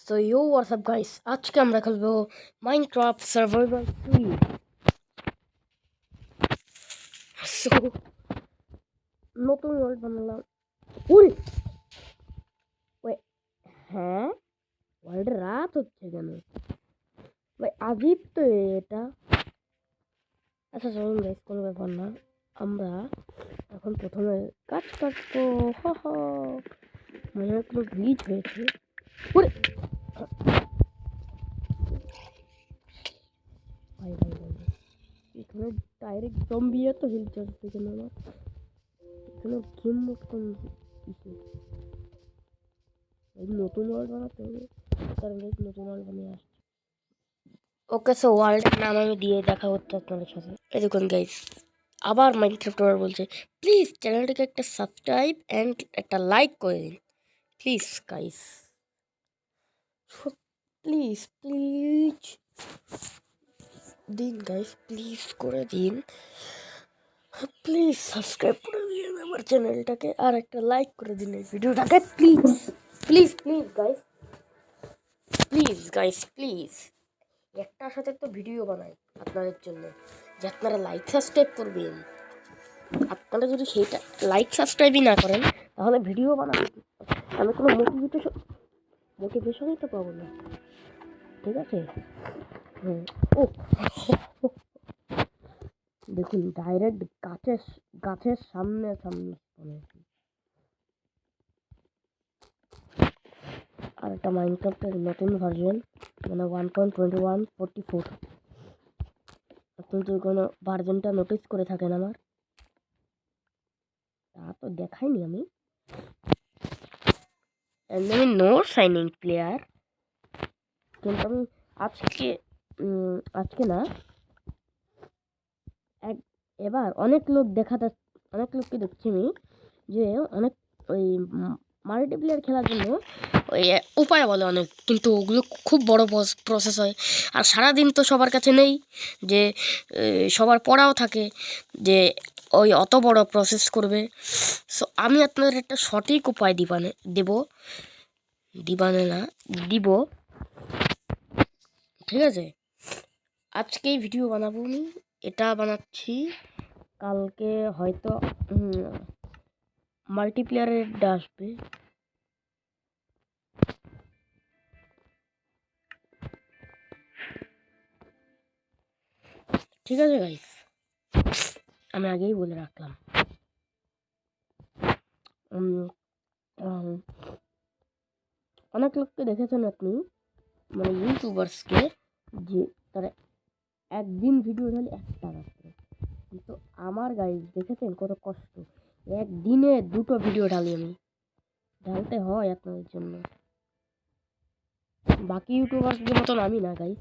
So yo, what's up guys? আজকে আমরা খেলবো মাইনক্রাফট সার্ভাইভাল 3। So নতুন ওয়ার্ল্ড বানালাম। উই ওই হ্যাঁ, ওয়ার্ল্ডে রাত হচ্ছে কেন ভাই? আজীব তো এটা। আচ্ছা চলুন গাইস, কোনো ব্যাপার না। আমরা এখন প্রথমে কাজ কাটবো। মনে হয় কোনো গ্লিচ হয়েছে। উরে ভাই ভাই ভাই এখানে ডাইরেক্ট জম্বি তো হিল চলছে কেন আমার? এখানে গেম মোড কোন কিছু নতুন ওয়ার্ল্ড বানাতে হবে, কারণ নতুন ওয়ার্ল্ড বানিয়ে আসছে। ওকে, সো ওয়ার্ল্ডের নাম আমি দিয়ে দেখা হচ্ছে আপনাদের সাথে। এই দেখুন গাইস, আবার মাইনক্রাফট ওয়ার্ল্ড বলছে প্লিজ চ্যানেলটিকে একটা সাবস্ক্রাইব অ্যান্ড একটা লাইক করে দিন প্লিজ গাইস, প্লিজ প্লিজ দিন গাইস, প্লিজ করে দিন, প্লিজ সাবস্ক্রাইব করে দিন আমার চ্যানেলটাকে আর একটা লাইক করে দিন এই ভিডিওটাকে please please please guys, please guys please. একটার সাথে তো ভিডিও বানাই আপনাদের জন্য যে আপনারা লাইক সাবস্ক্রাইব করবেন। আপনারা যদি সেইটা লাইক সাবস্ক্রাইবই না করেন তাহলে ভিডিও বানাবেন, আমি কোনো মোটিভেশনই তো পাবো না, ঠিক আছে? ও দেখুন ডাইরেক্ট গাছের সামনে আর একটা মাইনক্রাফটের নতুন ভার্জন, মানে 1.21.44। আপনি যদি কোনো ভার্জনটা নোটিস করে থাকেন আমার, তা তো দেখাইনি আমি। নো সাইনিং প্লেয়ার, কিন্তু আমি আজকে না, এবার অনেক লোককে দেখছি আমি যে অনেক ওই মাল্টিপ্লেয়ার খেলার জন্য ওই উপায় বলে অনেক, কিন্তু ওগুলো খুব বড় প্রসেস হয়। আর সারাদিন তো সবার কাছে নেই, যে সবার পড়াও থাকে যে ওই অত বড় প্রসেস করবে। সো আমি আপনাদের একটা সঠিক উপায় দিব, ঠিক আছে? আজকেই ভিডিও বানাবো আমি, এটা বানাচ্ছি, কালকে হয়তো মাল্টিপ্লেয়ারের আসবে। ঠিক আছে গাইস, আমি আগেই বলে রাখলাম। অনেক লোককে দেখেছেন আপনি, মানে ইউটিউবার্সকে, যে তারা একদিন ভিডিও ঢালে 1 টাকা করে, কিন্তু আমার গাইস দেখেছেন কত কষ্ট, একদিনে 2টো ভিডিও ঢালি আমি, ঢালতে হয় আপনাদের জন্য। বাকি ইউটিউবার্সদের মতন আমি না গাইস,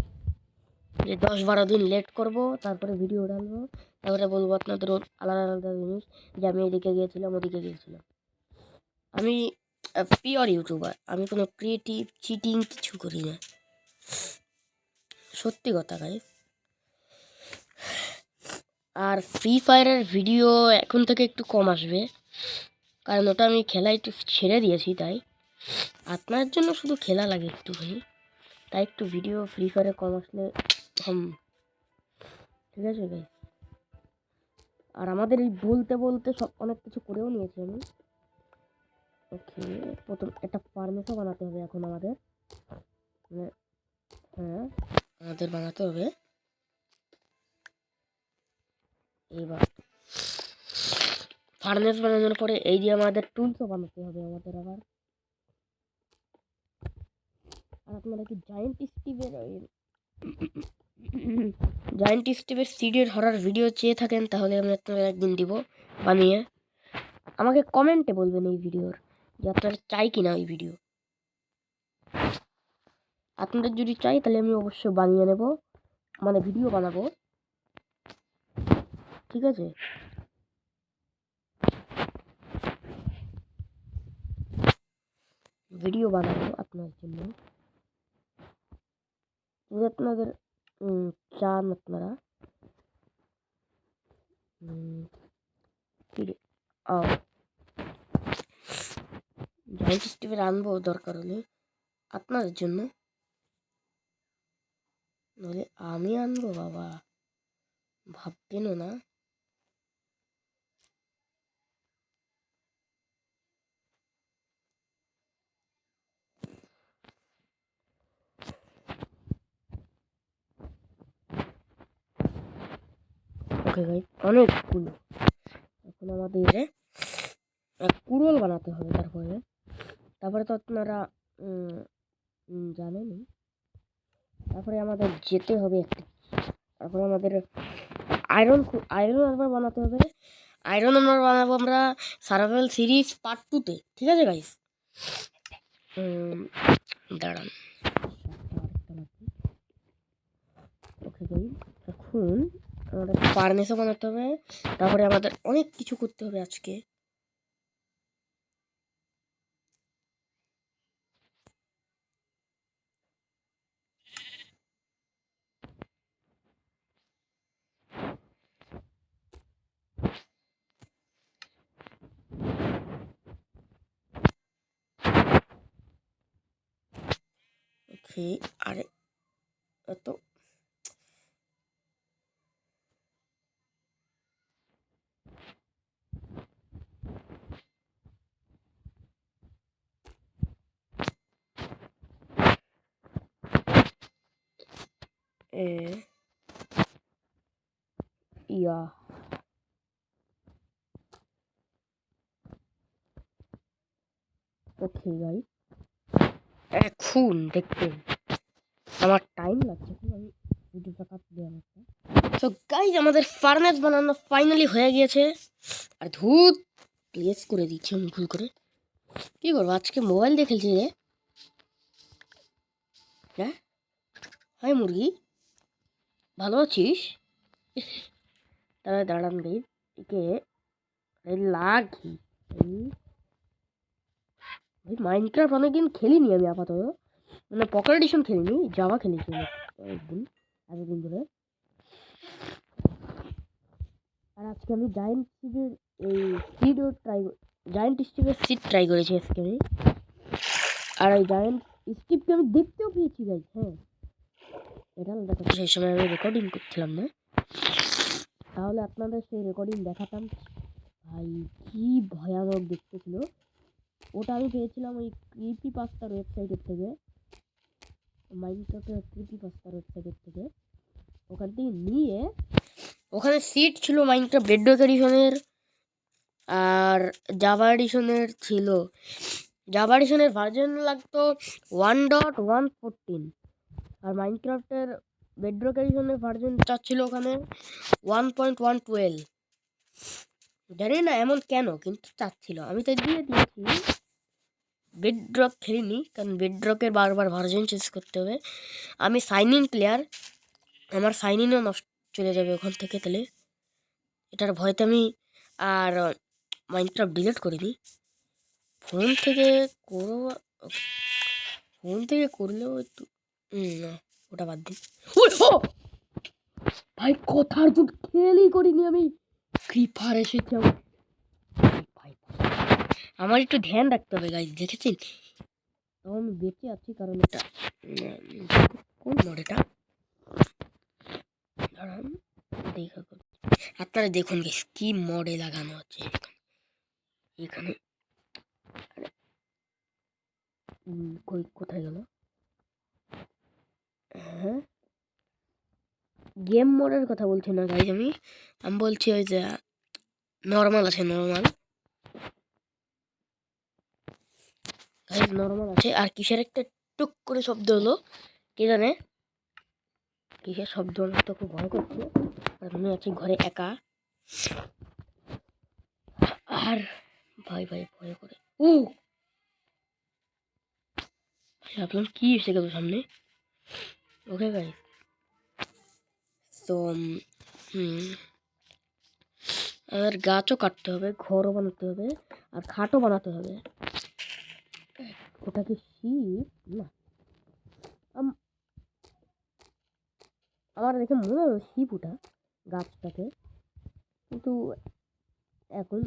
যে 10-12 দিন লেট করব, তারপরে ভিডিও ঢালবো, তারপরে বলবো আপনাদের আলাদা আলাদা জিনিস, যে আমি এদিকে গিয়েছিলাম ওদিকে গিয়েছিলাম। আমি পিওর ইউটিউবার, আমি কোনো ক্রিয়েটিভ চিটিং কিছু করি না, সত্যি কথা গাইস। আর ফ্রি ফায়ারের ভিডিও এখন থেকে একটু কম আসবে, কারণ ওটা আমি খেলা একটু ছেড়ে দিয়েছি, তাই আপনার জন্য শুধু খেলা লাগে একটুখানি, তাই একটু ভিডিও ফ্রি ফায়ারে কম আসলে ঠিক আছে গাইস। আর আমাদের এই বলতে সব অনেক কিছু করেও নিয়েছি আমি। ওকে, প্রথম একটা ফার্মেসও বানাতে হবে এখন আমাদের, হ্যাঁ আমাদের বানাতে হবে। এইবার ফার্মেস বানানোর পরে এই যে আমাদের টুলসও বানাতে হবে আমাদের আবার। আর আপনারা কি জায়েন্ট স্টিভের সিডের হরার ভিডিও চেয়ে থাকেন, তাহলে আমি আপনাদের একদিন দিব বানিয়ে। আমাকে কমেন্টে বলবেন এই ভিডিওর যে আপনারা চাই কিনা ওই ভিডিও। আপনাদের যদি চাই তাহলে আমি অবশ্যই বানিয়ে নেব, মানে ভিডিও বানাবো, ঠিক আছে? ভিডিও বানাবো আপনার জন্য, যদি আপনাদের চান আপনারা। জায়েন্ট স্টিভের আনবো দরকার হলে আপনাদের জন্য। নইলে আমি আনবো বাবা, ভাবতেনও না। ওকে গাইস, অনেকগুলো। এখন আমাদের কুড়োল বানাতে হবে। তারপরে তো আপনারা জানেনই। তারপরে আমাদের যেতে হবে তারপরে আমাদের আয়রন আরবার বানাতে হবে। আয়রন আরবার বানাবো আমরা সার্ভাইভাল সিরিজ পার্ট 2-তে, ঠিক আছে গাইস? দাঁড়ান, ওকে গাইস, এখন আমাদের ফার্নেসও বানাতে হবে। তারপরে আমাদের অনেক কিছু করতে হবে আজকে। ওকে, আরে এত ইয়া ওকে গাইস, এখন দেখবেন আমার টাইম লাগছে, আমি ভিডিওটা কাট দিয়ে আমাকে। তো গাইস, আমাদের ফার্নেস বানানো ফাইনালি হয়ে গিয়েছে। আর ধুত প্লেস করে দিচ্ছি আমি ভুল করে। কি করবো, আজকে মোবাইল দিয়ে খেলছি রে। হ্যাঁ, হাই মুরগি, ভালো আছিস? তাহলে দাঁড়ান গাইস, একে লাগি। ভাই মাইনক্রাফট অনেকদিন খেলিনি আমি আপাতত, মানে পকেট এডিশন খেলিনি, জাভা খেলেছি অনেকদিন এতদিন ধরে। আর আজকে আমি জায়েন্ট স্টিভের সিড ট্রাই করেছি আজকে আমি। আর এই জায়েন্ট স্টিভকে আমি দেখতেও পেয়েছি গাইস। হ্যাঁ, এটা দেখো, সেই সময় আমি রেকর্ডিং করছিলাম না, তাহলে আপনাদের সেই রেকর্ডিং দেখাতাম। ভাই কি ভয়ানক দেখতে ছিল ওটা। আমি পেয়েছিলাম ওই ক্রিপিপাস্তার ওয়েবসাইটের থেকে, মাইনক্রাফটের ক্রিপিপাস্তার ওয়েবসাইটের থেকে। ওখান থেকে নিয়ে, ওখানে সিট ছিল মাইনক্রাফট বেডরক এডিশনের আর জাভা এডিশনের ছিল। জাভা এডিশনের ভার্জন লাগতো 1.114, আর মাইনক্রাফটের বেডরক এডিশনের ভার্জন চাচ্ছিল ওখানে 1.112। জানি না এমন কেন, কিন্তু চাচ্ছিল। আমি তো দিয়ে দিয়েছি। বেডরক খেলিনি, কারণ বেডরকের বারবার ভার্জন চেঞ্জ করতে হবে। আমি সাইন ইন প্লেয়ার, আমার সাইন ইনও নষ্ট চলে যাবে ওখান থেকে। তাহলে এটার ভয়তে আমি আর মাইনক্রাফট ডিলিট করিনি। ফোন থেকে করলেও একটু না, ওটা বাদ দিন। ভাই কথার দুধ খেয়ালই করিনি আমি, ক্রিপার এসেছে ভাই। আমার একটু ধ্যান রাখতে হবে গাইজ, দেখেছেন তো আমি বেঁচে আছি কারণ এটা কোন মড, এটা দাঁড়ান দেখা করছি। আপনারা দেখুন গাইজ কি মডে লাগানো হচ্ছে এখানে। কোথায় গেল? হ্যাঁ, গেম মোডের কথা বলছি না গাইজ, আমি বলছি ওই যে নর্মাল আছে, নর্মাল গাইজ, নর্মাল আছে। আর কিসের একটা টুক করে শব্দ হলো, কে জানে কিসের শব্দ? আমার তো খুব ভয় করছে, আর আমি আছি ঘরে একা। আর ভাই ভয় করে। ভাবলাম কি এসে গেল সামনে। ওকে গাইজ, তো আর গাছও কাটতে হবে, ঘরও বানাতে হবে, আর খাটও বানাতে হবে। ওটা কি শিপ? না, আমার দেখে মনে হলো শিপ ওটা গাছটাকে, কিন্তু এখন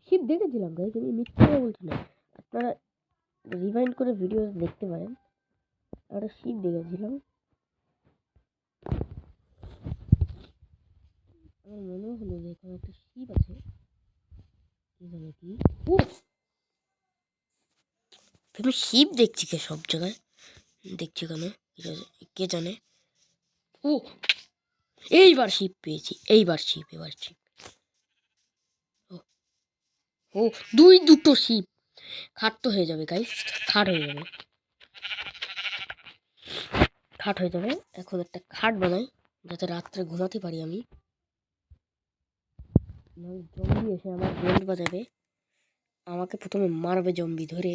শিপ দেখেছিলাম গাইজ, আমি মিথ্যে কথা বলছি না। আপনারা রিভাইন্ড করে ভিডিও দেখতে পারেন। একটা শিপ দেখেছিলাম, আমার মনে হলো যে এখানে একটা শিপ আছে, কি জানি কি। ও আমি শিপ দেখছি কে সব জায়গায় দেখছি কেন কে জানে। ও এইবার শিপ পেয়েছি, এইবার শিপ, এবার শিপ। ও ও দুটো শিপ। খাট তো হয়ে যাবে গাইস, খাট হয়ে যাবে, খাট হয়ে যাবে। এখন একটা খাট বানাই যাতে রাত্রে ঘুমাতে পারি আমি। জম্বি এসে আমার বেল্ট বাজাবে, আমাকে প্রথমে মারবে জম্বি ধরে।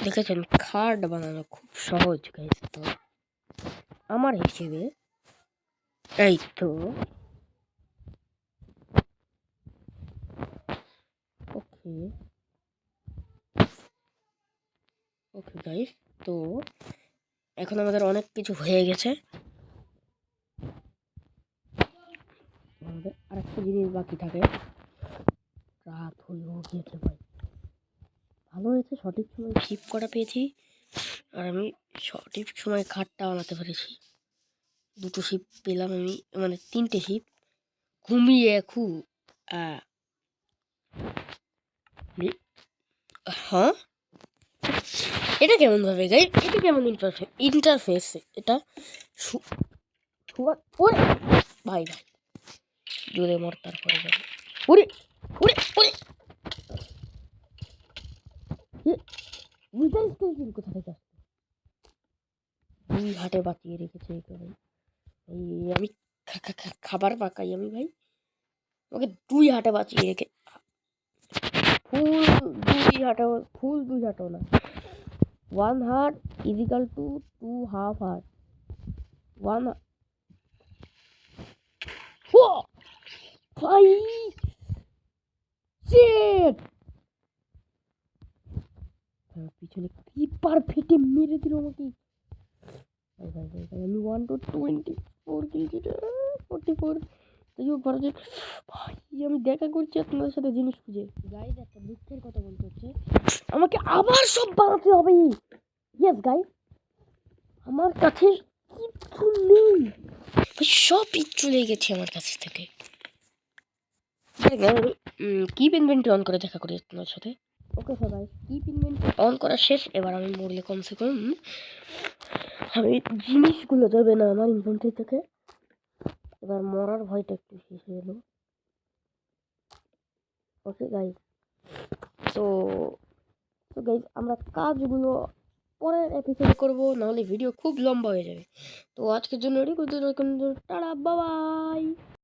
দেখেছেন খাট বানানো খুব সহজ গাইস, তো আমার হিসেবে। এই তো ওকে ওকে গাইস, তো এখন আমাদের অনেক কিছু হয়ে গেছে। আমাদের আরেকটা জিনিস বাকি থাকে। রাত হয়েও গিয়েছে ভাই, ভালো হয়েছে সঠিক সময় শিপ করা পেয়েছি, আর আমি সঠিক সময় খাটটা বানাতে পেরেছি। দুটো শিপ পেলাম আমি, মানে 3টে শিপ। ঘুমিয়ে খুব হ্যাঁ, এটা কেমন ভাবে গাই, এটা কেমন ইন্টারফেস এটা। ওরে ভাই ভাই জোরে মর, তারপরে যাবে। ওরে ওরে ওরে মিসাইল স্টেশন কোথা থেকে আসছে? দুই হাটে বাঁচিয়ে রেখেছে এখানে। এই আমি খাবার পাকাই আমি ভাই, ওকে 2 হাটে বাঁচিয়ে রেখে। ফুল 2 হাটেও, ফুল 2 হাটেও না। 1 heart equal to 2 half heart. 1 ও ভাই শিট, পিছনে কিপার ফেটে মেরে দিল আমাকে। ভাই ভাই ভাই ভাই আমি 1 to 24 খেলছি রে, 44 ভাই। আমি দেখা করছি আপনাদের সাথে জিনিস খুঁজে। গাইজ একটা দুঃখের কথা বলতে হচ্ছে, আমাকে আবার সব বানাতে হবে। ইয়েস গাইজ, আমার কাছে কিচ্ছু নেই, সব চলে গেছে আমার কাছ থেকে। কিপ ইনভেন্টরি অন করে দেখা করি আপনার সাথে। ওকে সবাই, কিপ ইনভেন্টরি অন করা শেষ। এবার আমি মরলে কমসে কম আমি জিনিসগুলো যাবে না আমার ইনভেন্টরি থেকে। এবার মরার ভয়টা একটু শেষ হয়ে এলো। ওকে গাইজ, তো তো গাইজ আমরা কাজগুলো পরের এপিসোডে করবো, নাহলে ভিডিও খুব লম্বা হয়ে যাবে। তো আজকের জন্য টাটা বাই।